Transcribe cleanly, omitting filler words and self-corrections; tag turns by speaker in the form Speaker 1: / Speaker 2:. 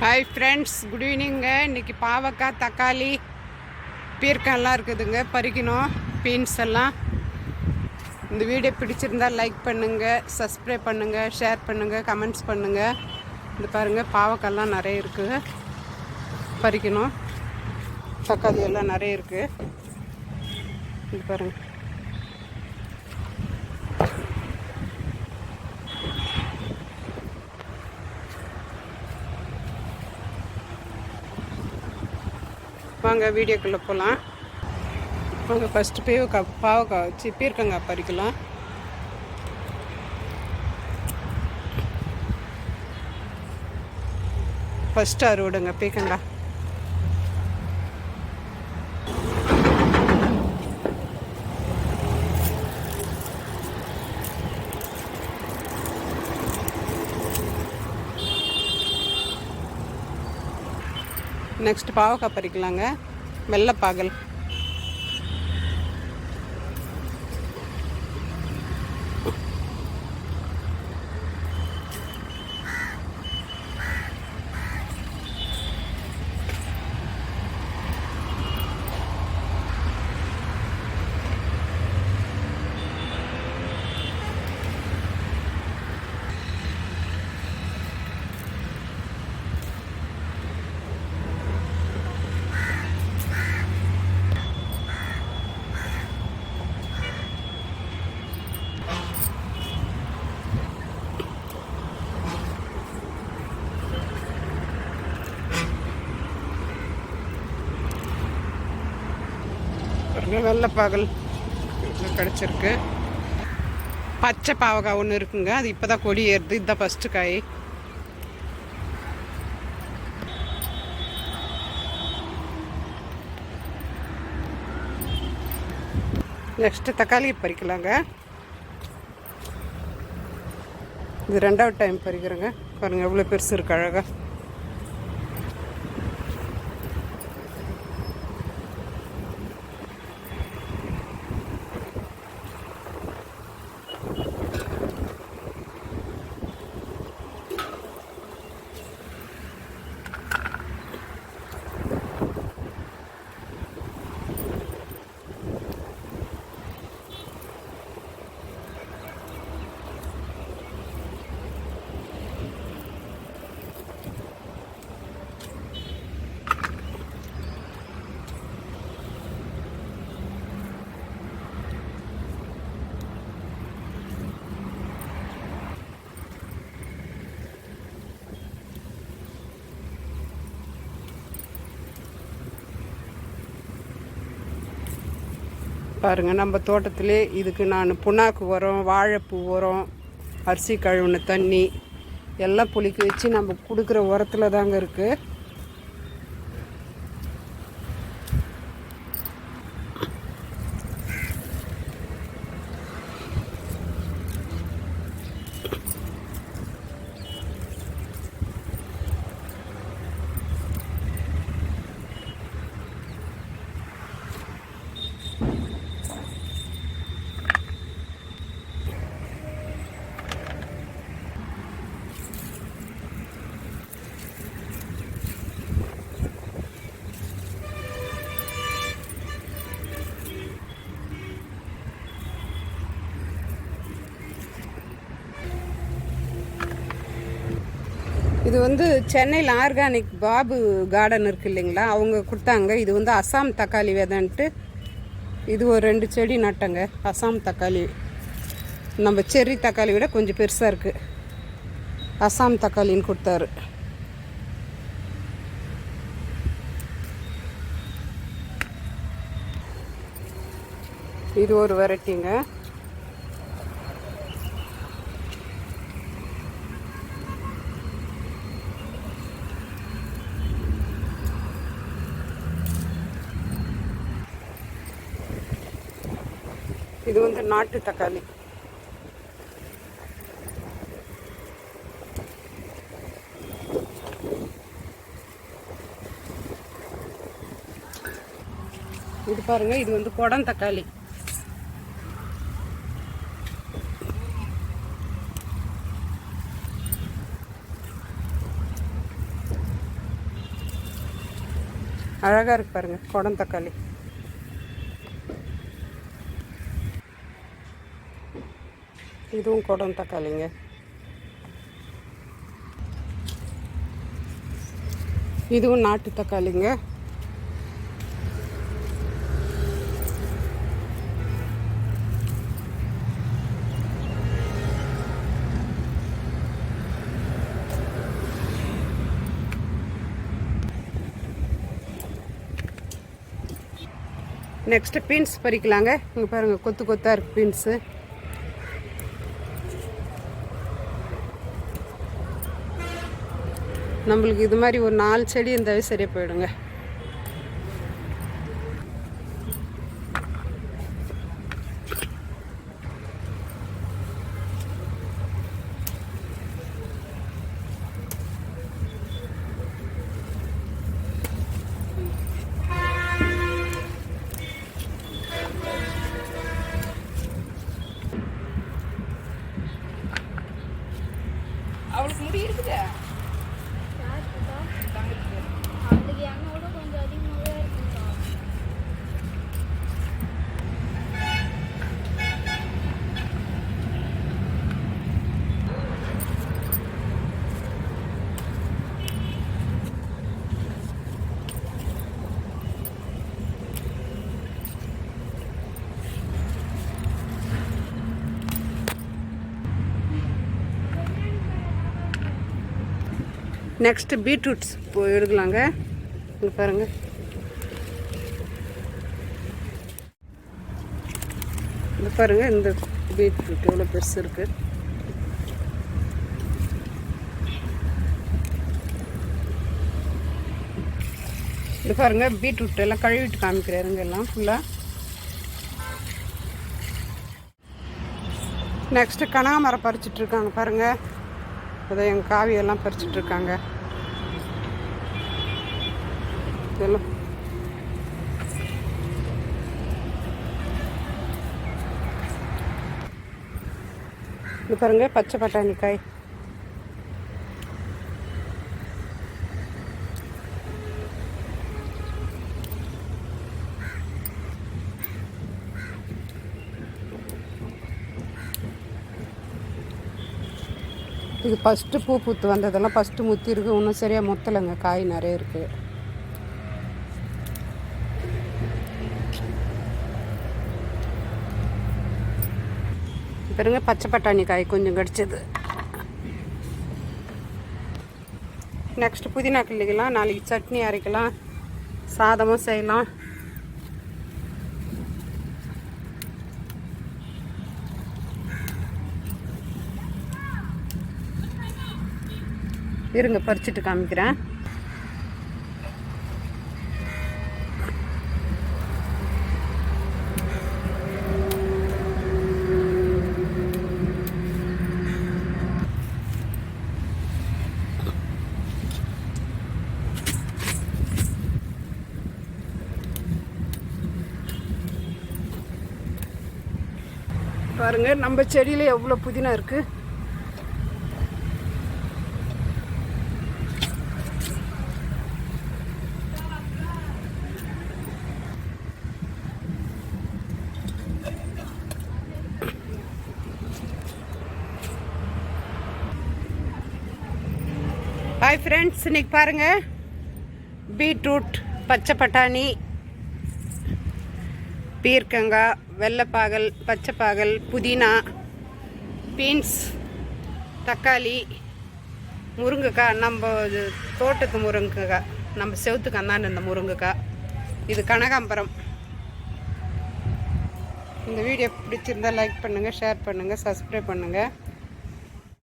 Speaker 1: Hi friends, good evening. இன்றைக்கி பாவக்காய், தக்காளி, பீர்க்கெல்லாம் இருக்குதுங்க, பறிக்கணும். பீன்ஸ் எல்லாம். இந்த வீடியோ பிடிச்சிருந்தால் லைக் பண்ணுங்கள், சப்ஸ்கிரைப் பண்ணுங்கள், ஷேர் பண்ணுங்கள், கமெண்ட்ஸ் பண்ணுங்கள். இது பாருங்கள், பாவக்காய்லாம் நிறைய இருக்குது, பறிக்கணும். தக்காளி எல்லாம் நிறைய இருக்குது. இது பாருங்கள். வாங்க வீடியோக்குள்ளே போகலாம். வாங்க ஃபஸ்ட்டு பாவக்காய் வச்சு பீர்க்கங்காய் பறிக்கலாம். ஃபஸ்ட்டு அறுவடைங்க பீர்க்கங்காய். நெக்ஸ்ட் பாவக்காய் பறிக்கலாங்க. வெள்ளைப்பாகல். வெள்ளைப்பாகல் கிடச்சிருக்கு. பச்சை பாவக்காய் ஒன்று இருக்குங்க, அது இப்போ தான் கொடி ஏறுது. இதுதான் ஃபஸ்ட்டு காய். நெக்ஸ்ட்டு தக்காளி பறிக்கலாங்க. இது ரெண்டாவது டைம் பறிக்கிறேங்க. பாருங்கள் எவ்வளோ பெருசு இருக்கு, அழகாக. பாருங்கள், நம்ம தோட்டத்திலே இதுக்கு நான் புண்ணாக்கு உரம், வாழைப்பூ உரம், அரிசி கழுவுன தண்ணி எல்லாம் புளிக்க வச்சு நம்ம கொடுக்குற உரத்தில் தாங்க இருக்குது. இது வந்து சென்னையில் ஆர்கானிக் பாபு கார்டன் இருக்குது இல்லைங்களா, அவங்க கொடுத்தாங்க. இது வந்து அசாம் தக்காளி விதைன்ட்டு இது ஒரு 2 செடி நட்டங்க. அசாம் தக்காளி நம்ம செர்ரி தக்காளி விட கொஞ்சம் பெருசாக இருக்குது. அசாம் தக்காளின்னு கொடுத்தாரு. இது ஒரு வெரைட்டிங்க. இது வந்து நாட்டு தக்காளி. இது பாருங்க, இது வந்து குடம் தக்காளி. அழகாக இருக்கு பாருங்கள் குடம் தக்காளி. இதுவும் குடம் தக்காளிங்க. இதுவும் நாட்டு தக்காளிங்க. Next beans பறிக்கலாங்க. இங்கே பாருங்கள் கொத்து கொத்தாக இருக்குது பீன்ஸு. நம்மளுக்கு இது மாதிரி ஒரு 4 செடி இருந்தாவே சரியாக போயிடுங்க. அவளுக்கு முடி இருக்குதா? நெக்ஸ்ட்டு பீட்ரூட்ஸ் எடுக்கலாங்க. இங்கே பாருங்கள். இது பாருங்கள், இந்த பீட்ரூட் எவ்வளோ பெருசு இருக்குது. இது பாருங்கள், பீட்ரூட் எல்லாம் கழுவிட்டு காமிக்கிறாருங்க எல்லாம் ஃபுல்லாக. நெக்ஸ்ட்டு கனகாமரம் பறிச்சிட்ருக்காங்க பாருங்கள். அதை எங்கள் காவியெல்லாம் பறிச்சிட்ருக்காங்க. இதெல்லாம் இது பாருங்கள், பச்சை பட்டாணிக்காய். இது ஃபஸ்ட்டு பூ பூத்து வந்ததெல்லாம் ஃபஸ்ட்டு முத்தி இருக்குது. இன்னும் சரியாக முத்தலைங்க, காய் நிறைய இருக்குது. பாருங்க, பச்சை பட்டாணி காய் கொஞ்சம் கடிச்சது. நெக்ஸ்ட்டு புதினா கிள்ளிக்கலாம். நாளைக்கு சட்னி அரைக்கலாம், சாதமும் செய்யலாம். இருங்க, பறிச்சுட்டு காமிக்கிறேன். பாருங்க, நம்ம செடியில் எவ்வளோ புதினா இருக்குது. ஹாய் ஃப்ரெண்ட்ஸ், இன்றைக்கி பாருங்கள், பீட்ரூட், பச்சை பட்டாணி, பீர்க்கங்காய், வெள்ளைப்பாகல், பச்சைப்பாகல், புதினா, பீன்ஸ், தக்காளி, முருங்கைக்காய். நம்ம தோட்டத்து முருங்கைக்காய், நம்ம செவத்துக்கு அந்தாண்டு இந்த முருங்கைக்காய். இது கனகாம்பரம். இந்த வீடியோ பிடிச்சிருந்தால் லைக் பண்ணுங்கள், ஷேர் பண்ணுங்கள், சப்ஸ்கிரைப் பண்ணுங்கள்.